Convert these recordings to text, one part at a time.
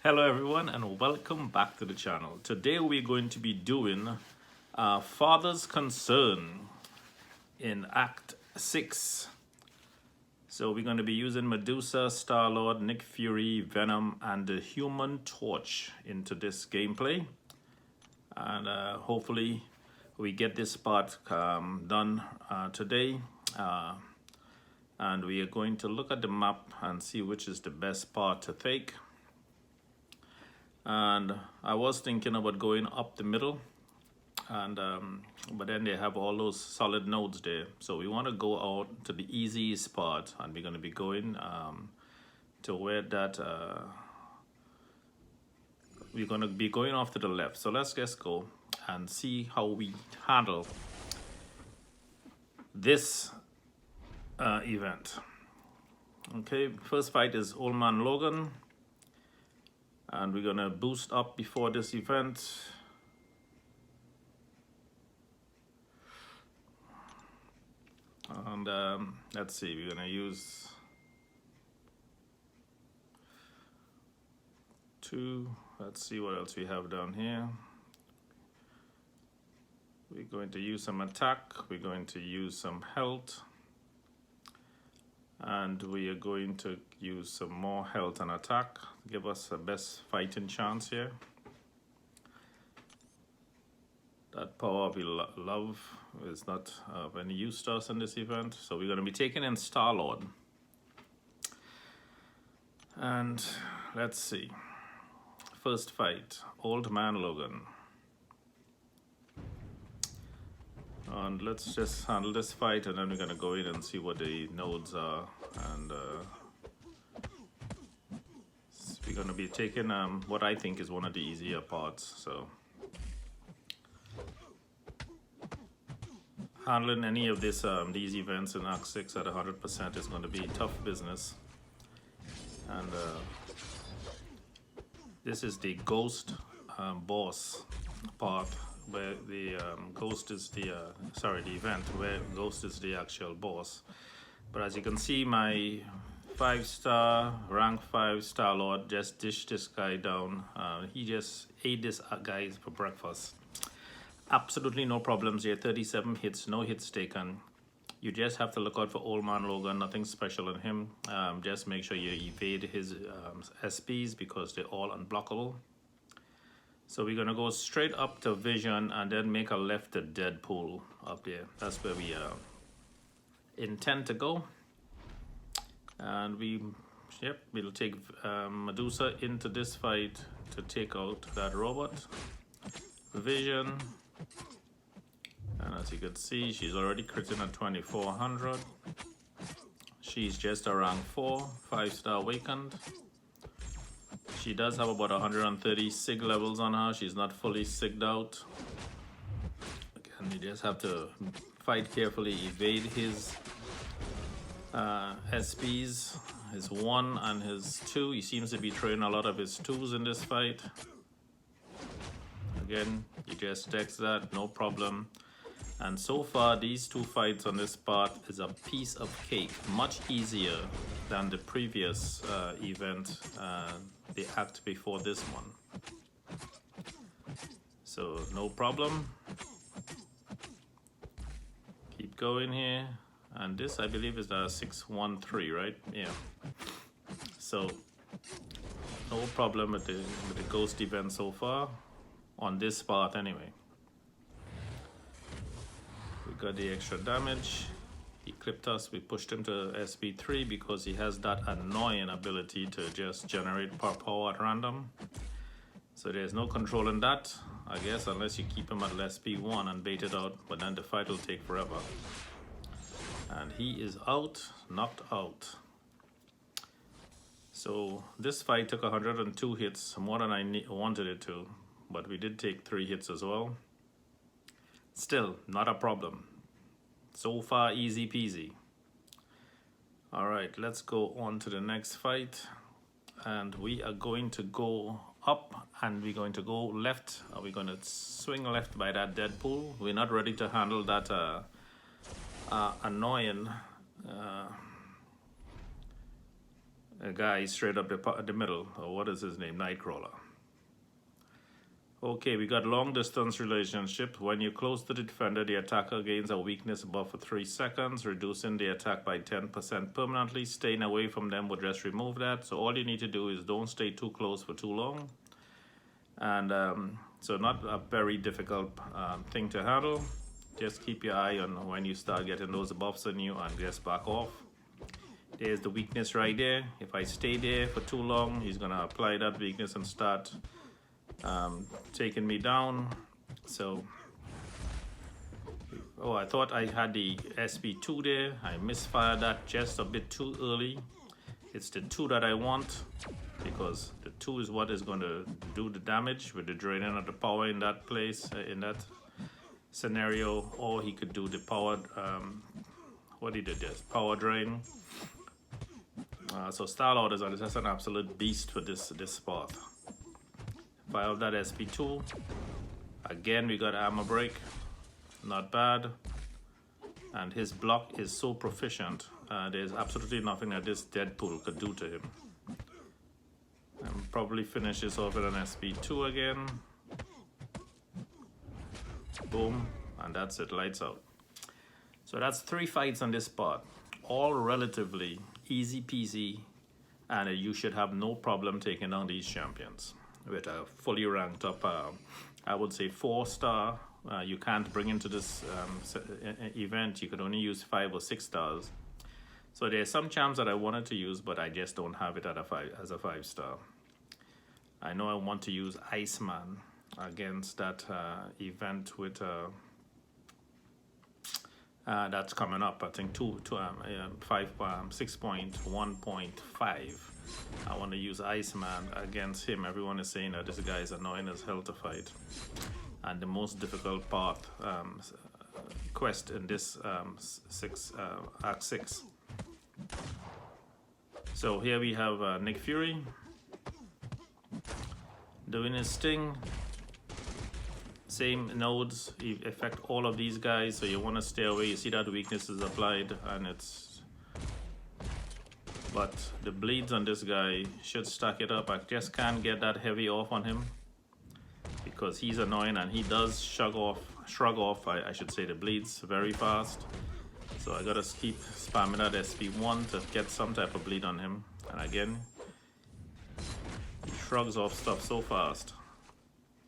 Hello everyone and welcome back to the channel. Today we're going to be doing Father's Concern in Act 6. So we're going to be using Medusa, Star-Lord, Nick Fury, Venom, and the Human Torch into this gameplay. And hopefully we get this part done today. And we are going to look at the map and see which is the best part to take. And I was thinking about going up the middle, and but then they have all those solid nodes there, so we want to go out to the easiest part, and we're going to be going to where that we're going to be going off to the left. So let's just go and see how we handle this event. Okay, first fight is Old Man Logan. And we're gonna boost up before this event. And let's see, we're gonna use 2. Let's see what else we have down here. We're going to use some attack. We're going to use some health. And we are going to use some more health and attack to give us the best fighting chance here. That power we love is not of any use to us in this event. So we're going to be taking in Star-Lord. And let's see. First fight, Old Man Logan. And let's just handle this fight, and then we're gonna go in and see what the nodes are. And we're gonna be taking what I think is one of the easier parts. So handling any of this these events in Act 6 at 100% is going to be tough business. And this is the ghost boss part, where the ghost is the the event where ghost is the actual boss. But as you can see, my 5-star rank 5 Star-Lord just dished this guy down. He just ate this guy for breakfast. Absolutely no problems here. 37 hits, no hits taken. You just have to look out for Old Man Logan. Nothing special in him. Just make sure you evade his SPs because they're all unblockable. So we're gonna go straight up to Vision and then make a left to Deadpool up there. That's where we intend to go. And we'll take Medusa into this fight to take out that robot. Vision. And as you can see, she's already critting at 2400. She's just a rank 4, 5-star awakened. She does have about 130 sig levels on her. She's not fully sigged out. Again, you just have to fight carefully, evade his SPs, his 1 and his 2. He seems to be throwing a lot of his 2s in this fight. Again, you just text that, no problem. And so far, these 2 fights on this part is a piece of cake. Much easier than the previous event, the act before this one. So, no problem. Keep going here. And this, I believe, is a 613, right? Yeah. So, no problem with the ghost event so far. On this part, anyway. Got the extra damage. He clipped us. We pushed him to SP3 because he has that annoying ability to just generate power at random. So there's no controlling that, I guess, unless you keep him at SP1 and bait it out, but then the fight will take forever. And he is out, knocked out. So this fight took 102 hits, more than I wanted it to, but we did take 3 hits as well. Still, not a problem. So far, easy peasy. Alright, let's go on to the next fight. And we are going to go up and we're going to go left. We're going to swing left by that Deadpool. We're not ready to handle that annoying a guy straight up the middle, or what is his name, Nightcrawler. Okay, we got long distance relationship. When you're close to the defender, the attacker gains a weakness buff for 3 seconds, reducing the attack by 10% permanently. Staying away from them would just remove that. So all you need to do is don't stay too close for too long. And so not a very difficult thing to handle. Just keep your eye on when you start getting those buffs on you and just back off. There's the weakness right there. If I stay there for too long, he's gonna apply that weakness and start taking me down. So, oh, I thought I had the SP2 there. I misfired that just a bit too early. It's the 2 that I want, because the 2 is what is going to do the damage with the draining of the power in that place, in that scenario. Or he could do the power, what he did there, power drain. So Star-Lord is just an absolute beast for this spot. Fire up that SP2. Again, we got armor break. Not bad. And his block is so proficient. There's absolutely nothing that this Deadpool could do to him. And probably finish this off with an SP2 again. Boom. And that's it. Lights out. So that's 3 fights on this spot. All relatively easy peasy. And you should have no problem taking down these champions. With a fully ranked up, I would say 4-star. You can't bring into this event. You could only use 5 or 6 stars. So there's some champs that I wanted to use, but I just don't have it at as a 5-star. I know I want to use Iceman against that event with that's coming up. I think 6.1.5. I want to use Iceman against him. Everyone is saying that this guy is annoying as hell to fight. And the most difficult part, quest in this Act 6. So here we have Nick Fury doing his thing. Same nodes affect all of these guys, so you want to stay away. You see that weakness is applied, and it's... But the bleeds on this guy should stack it up. I just can't get that heavy off on him because he's annoying, and he does shrug off, I should say, the bleeds very fast. So I gotta keep spamming that SP1 to get some type of bleed on him. And again, he shrugs off stuff so fast.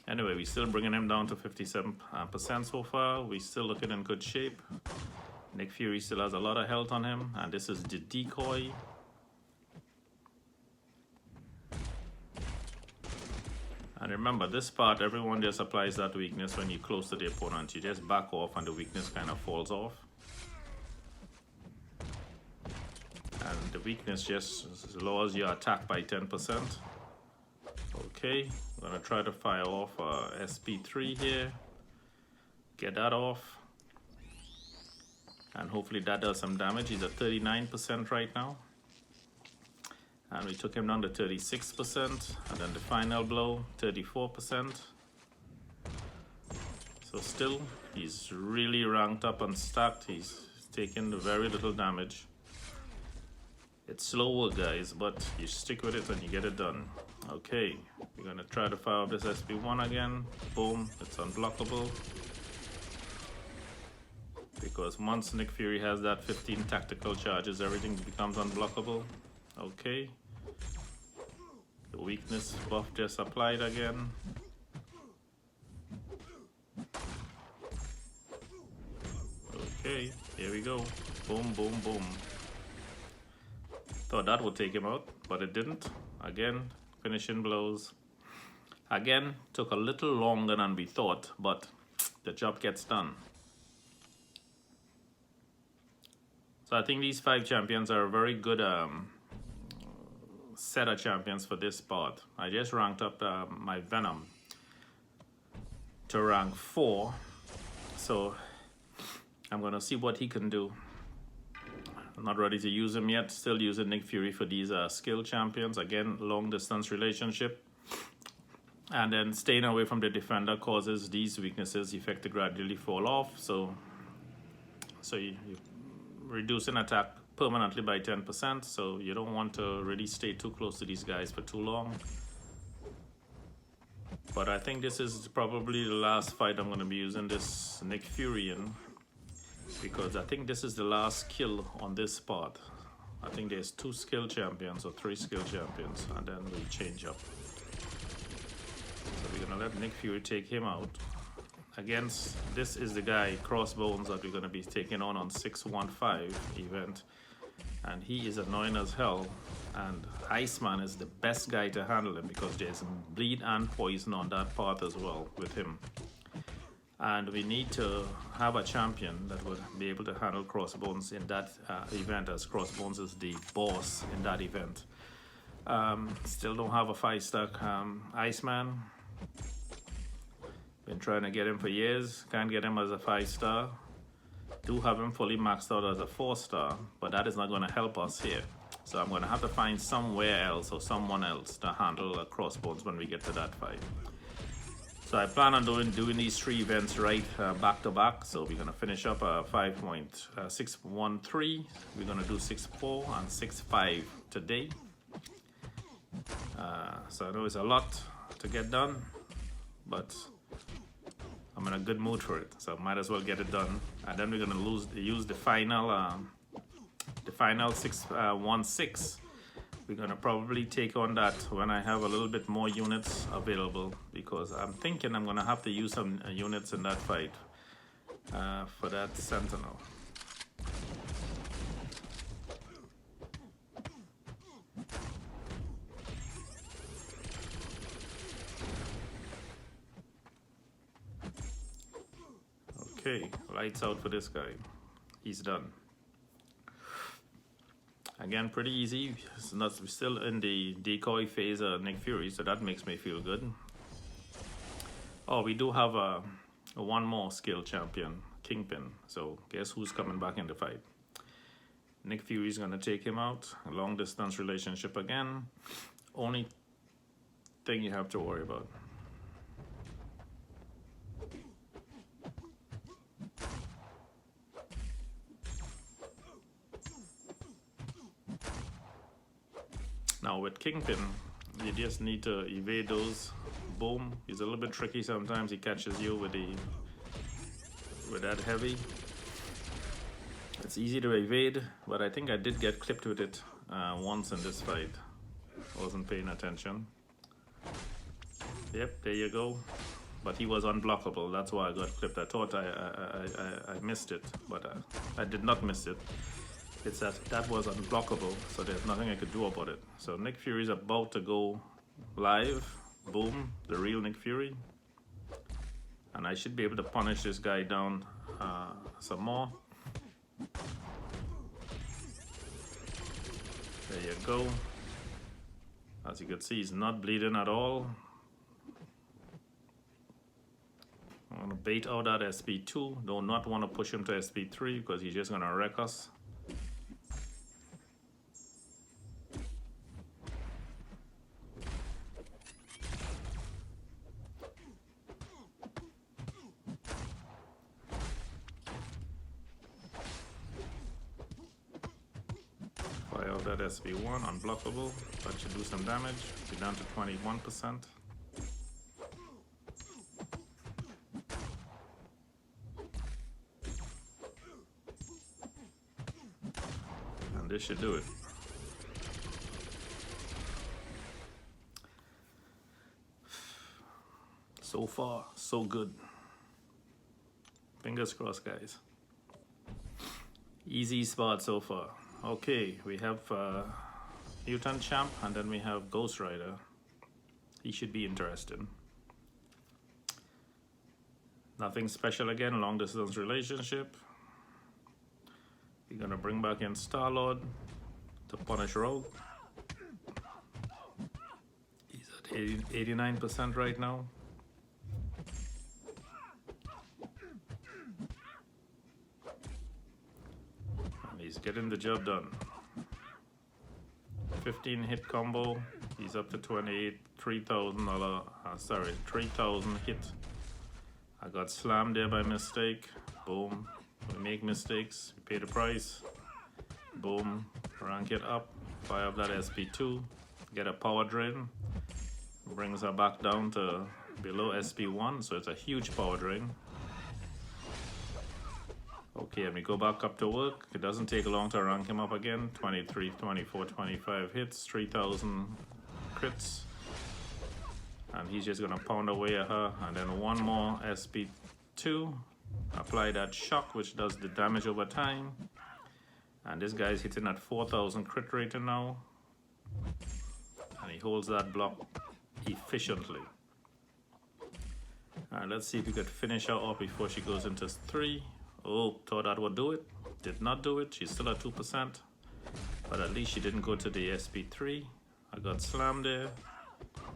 Anyway, we're still bringing him down to 57% so far. We're still looking in good shape. Nick Fury still has a lot of health on him, and this is the decoy. And remember, this part, everyone just applies that weakness when you're close to the opponent. You just back off and the weakness kind of falls off. And the weakness just lowers your attack by 10%. Okay, I'm gonna try to fire off SP3 here. Get that off. And hopefully that does some damage. He's at 39% right now. And we took him down to 36%, and then the final blow, 34%. So still, he's really ranked up and stacked. He's taking very little damage. It's slow work, guys, but you stick with it and you get it done. Okay, we're gonna try to fire up this SP1 again. Boom, it's unblockable. Because once Nick Fury has that 15 tactical charges, everything becomes unblockable. Okay. The weakness buff just applied again. Okay, here we go. Boom, boom, boom. Thought that would take him out, but it didn't. Again, finishing blows. Again, took a little longer than we thought, but the job gets done. So I think these 5 champions are a very good set of champions for this part. I just ranked up my Venom to rank 4, so I'm gonna see what he can do. I'm not ready to use him yet. Still using Nick Fury for these skill champions. Again, long distance relationship, and then staying away from the defender causes these weaknesses effect to gradually fall off. So you reducing attack permanently by 10%, so you don't want to really stay too close to these guys for too long. But I think this is probably the last fight I'm going to be using this Nick Fury in, because I think this is the last kill on this part. I think there's 2 skill champions or 3 skill champions, and then we change up. So we're going to let Nick Fury take him out. Against, this is the guy, Crossbones, that we're going to be taking on 615 event. And he is annoying as hell. And Iceman is the best guy to handle him because there's bleed and poison on that part as well with him. And we need to have a champion that would be able to handle Crossbones in that event, as Crossbones is the boss in that event. Still don't have a 5-star Iceman. Been trying to get him for years. Can't get him as a 5-star. Do have him fully maxed out as a 4-star, but that is not going to help us here. So I'm going to have to find somewhere else or someone else to handle Crossbones when we get to that fight. So I plan on doing these 3 events right back to back. So we're going to finish up 5.613. We're going to do 6.4 and 6.5 today. So I know it's a lot to get done, but I'm in a good mood for it, so might as well get it done. And then we're gonna use the final 616. We're gonna probably take on that when I have a little bit more units available, because I'm thinking I'm gonna have to use some units in that fight for that Sentinel. Okay, lights out for this guy. He's done. Again, pretty easy. We're still in the decoy phase of Nick Fury, so that makes me feel good. Oh, we do have a one more skill champion, Kingpin. So guess who's coming back in the fight? Nick Fury's gonna take him out. A long distance relationship again. Only thing you have to worry about. Now with Kingpin, you just need to evade those. Boom. He's a little bit tricky sometimes. He catches you with that heavy. It's easy to evade, but I think I did get clipped with it once in this fight. Wasn't paying attention. Yep, there you go. But he was unblockable. That's why I got clipped. I thought I missed it, but I did not miss it. It's that was unblockable, so there's nothing I could do about it. So Nick Fury's about to go live. Boom, the real Nick Fury. And I should be able to punish this guy down some more. There you go. As you can see, he's not bleeding at all. I'm gonna bait out that SP2. Do not want to push him to SP3 because he's just gonna wreck us. Fire out that SP1, unblockable. That should do some damage. Be down to 21%. And this should do it. So far, so good. Fingers crossed, guys. Easy spot so far. Okay, we have Mutant Champ, and then we have Ghost Rider. He should be interesting. Nothing special again, long distance relationship. We're gonna bring back in Star-Lord to punish Rogue. He's at 89% right now. And he's getting the job done. 15 hit combo. He's up to 28, $3,000. 3,000 hit. I got slammed there by mistake. Boom. We make mistakes, we pay the price. Boom, rank it up, fire up that SP2, get a power drain, brings her back down to below SP1, so it's a huge power drain. Okay, and we go back up to work. It doesn't take long to rank him up again. 23, 24, 25 hits, 3,000 crits. And he's just gonna pound away at her. And then one more SP2. Apply that shock, which does the damage over time. And this guy's hitting at 4,000 crit rating now. And he holds that block efficiently. Alright, let's see if we could finish her off before she goes into 3. Oh, thought that would do it. Did not do it. She's still at 2%. But at least she didn't go to the SP3. I got slammed there.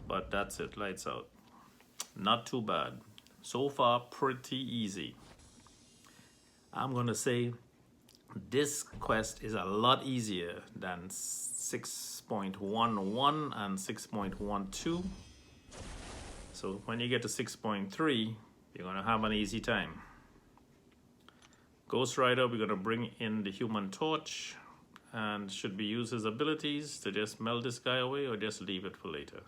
But that's it. Lights out. Not too bad. So far, pretty easy. I'm going to say this quest is a lot easier than 6.11 and 6.12. So when you get to 6.3, you're going to have an easy time. Ghost Rider, we're going to bring in the Human Torch, and should we use his abilities to just melt this guy away or just leave it for later?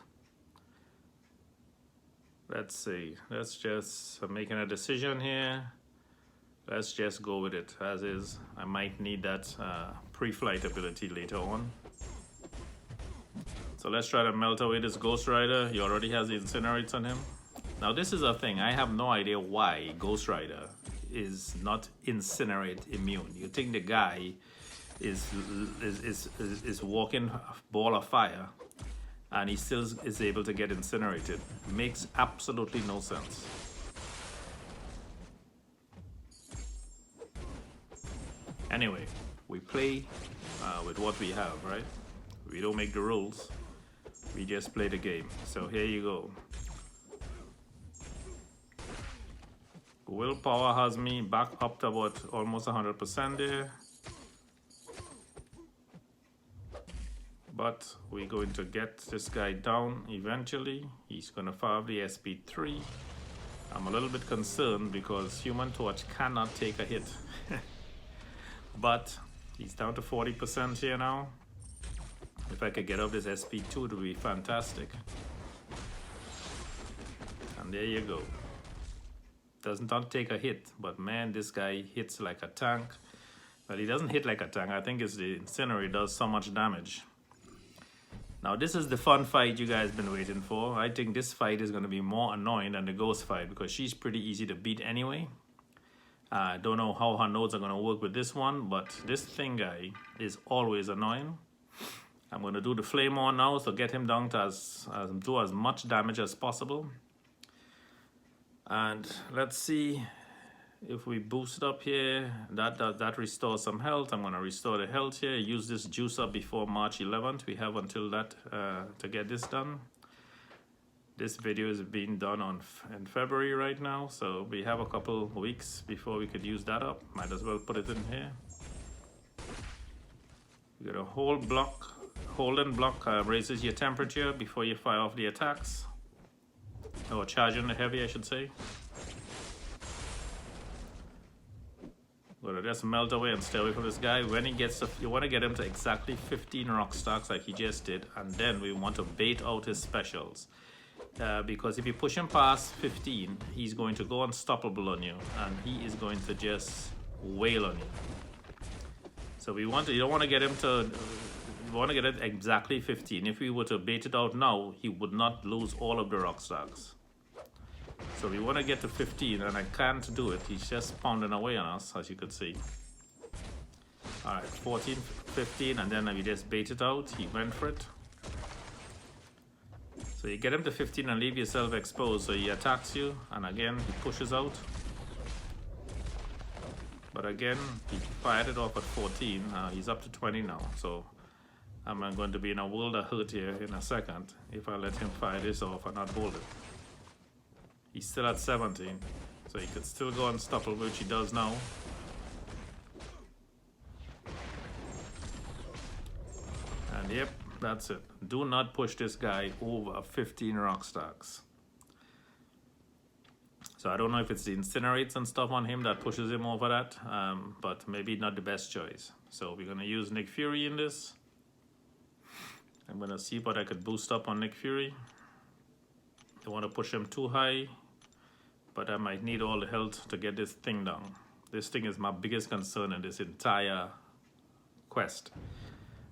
Let's see. Let's just making a decision here. Let's just go with it as is. I might need that pre-flight ability later on. So let's try to melt away this Ghost Rider. He already has the incinerates on him. Now this is a thing. I have no idea why Ghost Rider is not incinerate immune. You think the guy is walking ball of fire and he still is able to get incinerated. Makes absolutely no sense. Anyway, we play with what we have, right? We don't make the rules. We just play the game. So here you go. Willpower has me back up to about almost 100% there. But we're going to get this guy down eventually. He's going to fire the SP3. I'm a little bit concerned because Human Torch cannot take a hit. But he's down to 40% here now. If I could get up this SP2, it would be fantastic. And there you go. Does not take a hit, but man, this guy hits like a tank. Well, he doesn't hit like a tank. I think it's the Incinerate does so much damage. Now, this is the fun fight you guys been waiting for. I think this fight is going to be more annoying than the Ghost fight because she's pretty easy to beat anyway. I don't know how her nodes are going to work with this one, but this thing guy is always annoying. I'm going to do the Flame on now, so get him down to do as much damage as possible. And let's see if we boost up here. That restores some health. I'm going to restore the health here. Use this juice up before March 11th. We have until that to get this done. This video is being done in February right now, so we have a couple weeks before we could use that up. Might as well put it in here. You got a hold and block raises your temperature before you fire off the attacks. Or charge on the heavy, I should say. Gonna just melt away and stay away from this guy. When he gets to, you want to get him to exactly 15 rock stocks like he just did, and then we want to bait out his specials. Because if you push him past 15, he's going to go unstoppable on you, and he is going to just wail on you. So you don't want to get him to. We want to get it exactly 15. If we were to bait it out now, he would not lose all of the rock stocks. So we want to get to 15, and I can't do it. He's just pounding away on us, as you could see. Alright, 14, 15, and then we just bait it out. He went for it. So you get him to 15 and leave yourself exposed. So he attacks you, and again, he pushes out. But again, he fired it off at 14. He's up to 20 now. So I'm going to be in a world of hurt here in a second if I let him fire this off and not hold it. He's still at 17, so he could still go unstoppable, which he does now. And yep, that's it. Do not push this guy over 15 rock stocks. So I don't know if it's the incinerates and stuff on him that pushes him over that, but maybe not the best choice. So we're gonna use Nick Fury in this. I'm gonna see what I could boost up on Nick Fury. Don't want to push him too high, but I might need all the health to get this thing down. This thing is my biggest concern in this entire quest.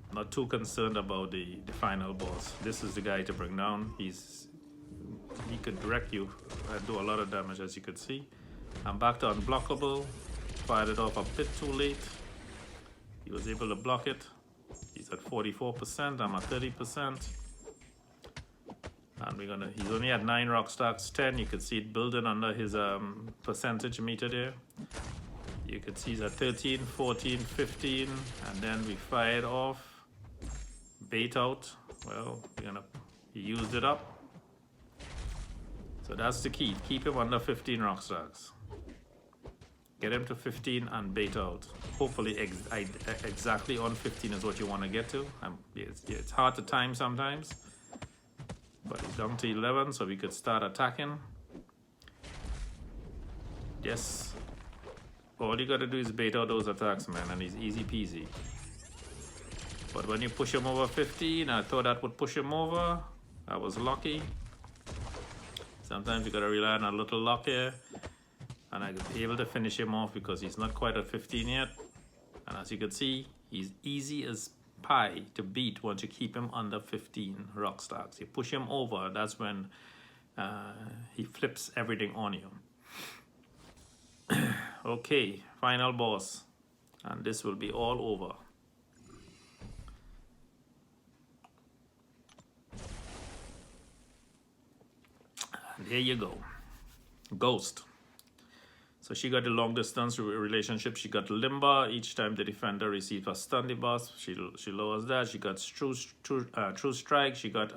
I'm not too concerned about the final boss. This is the guy to bring down. He could wreck you and do a lot of damage, as you could see. I'm back to unblockable. Fired it off a bit too late. He was able to block it. He's at 44%. I'm at 30%. And he's only at 9 rock stacks, 10. You can see it building under his percentage meter there. You can see he's at 13, 14, 15, and then we fired off. Bait out. Well, he used it up. So that's the key. Keep him under 15 rock stacks. Get him to 15 and bait out. Hopefully exactly on 15 is what you want to get to. It's hard to time sometimes. But it's down to 11, so we could start attacking. Yes. All you gotta do is bait out those attacks, man, and he's easy peasy. But when you push him over 15, I thought that would push him over. I was lucky. Sometimes you gotta rely on a little luck here. And I was able to finish him off because he's not quite at 15 yet. And as you can see, he's easy as pie to beat once you keep him under 15 rock stacks. You push him over, that's when he flips everything on you. Okay, final boss, and this will be all over. And here you go. Ghost. So she got the long distance relationship. She got limber. Each time the defender receives a stun debuff, she lowers that. She got true strike. She got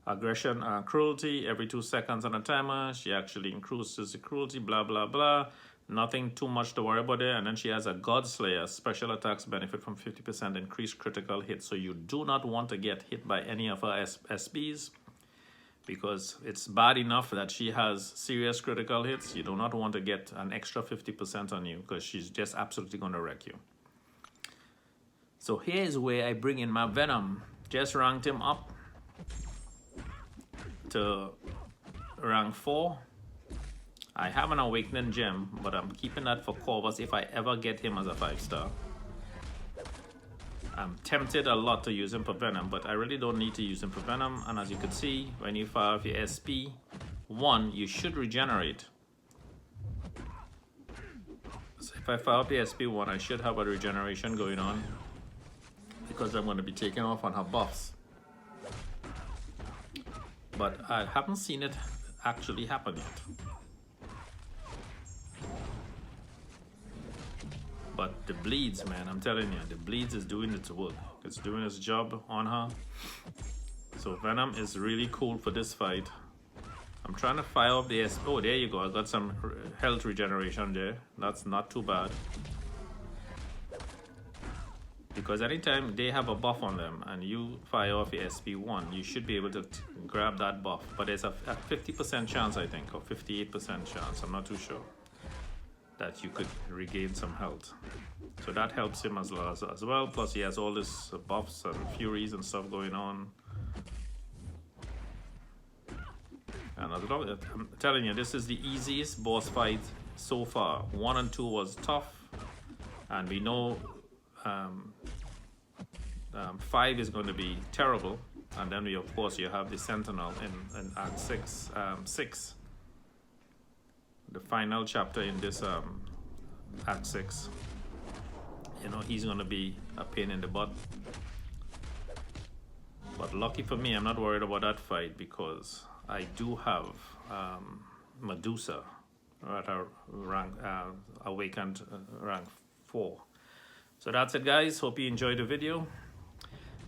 aggression, cruelty every 2 seconds on a timer. She actually increases the cruelty, blah, blah, blah. Nothing too much to worry about there. And then she has a God Slayer. Special attacks benefit from 50% increased critical hit. So you do not want to get hit by any of her SBs because it's bad enough that she has serious critical hits. You do not want to get an extra 50% on you because she's just absolutely going to wreck you. So here's where I bring in my Venom. Just ranked him up to rank 4. I have an Awakening Gem, but I'm keeping that for Corvus if I ever get him as a 5-star. I'm tempted a lot to use him for Venom, but I really don't need to use him for Venom. And as you can see, when you fire off your SP1, you should regenerate. So if I fire up the SP1, I should have a regeneration going on because I'm going to be taking off on her buffs. But I haven't seen it actually happen yet. But the bleeds, man, I'm telling you, the bleeds is doing its work. It's doing its job on her. So Venom is really cool for this fight. I'm trying to fire off the SP. Oh, there you go. I got some health regeneration there. That's not too bad. Because anytime they have a buff on them and you fire off your SP1, you should be able to grab that buff. But there's a 50% chance, I think, or 58% chance, I'm not too sure, that you could regain some health. So that helps him as well. Plus he has all this buffs and furies and stuff going on. And I'm telling you, this is the easiest boss fight so far. 1 and 2 was tough. And we know 5 is going to be terrible. And then we, of course, you have the Sentinel in Act 6. The final chapter in this Act 6. You know, he's going to be a pain in the butt. But lucky for me, I'm not worried about that fight because I do have Medusa at our rank, awakened rank 4. So that's it, guys. Hope you enjoyed the video.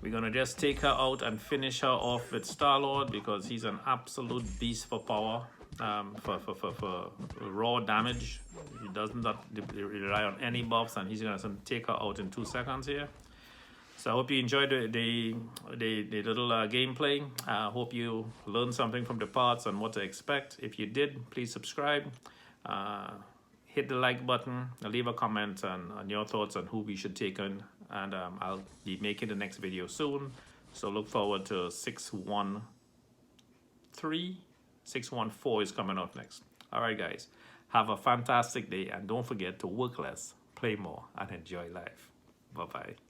We're going to just take her out and finish her off with Star-Lord because he's an absolute beast for power. For raw damage. He does not rely on any buffs, and he's gonna take her out in 2 seconds here. So I hope you enjoyed the little gameplay. I hope you learned something from the parts on what to expect. If you did, please subscribe. Hit the like button. Leave a comment on your thoughts on who we should take on. And I'll be making the next video soon. So look forward to 613. 614 is coming up next. All right, guys. Have a fantastic day. And don't forget to work less, play more, and enjoy life. Bye-bye.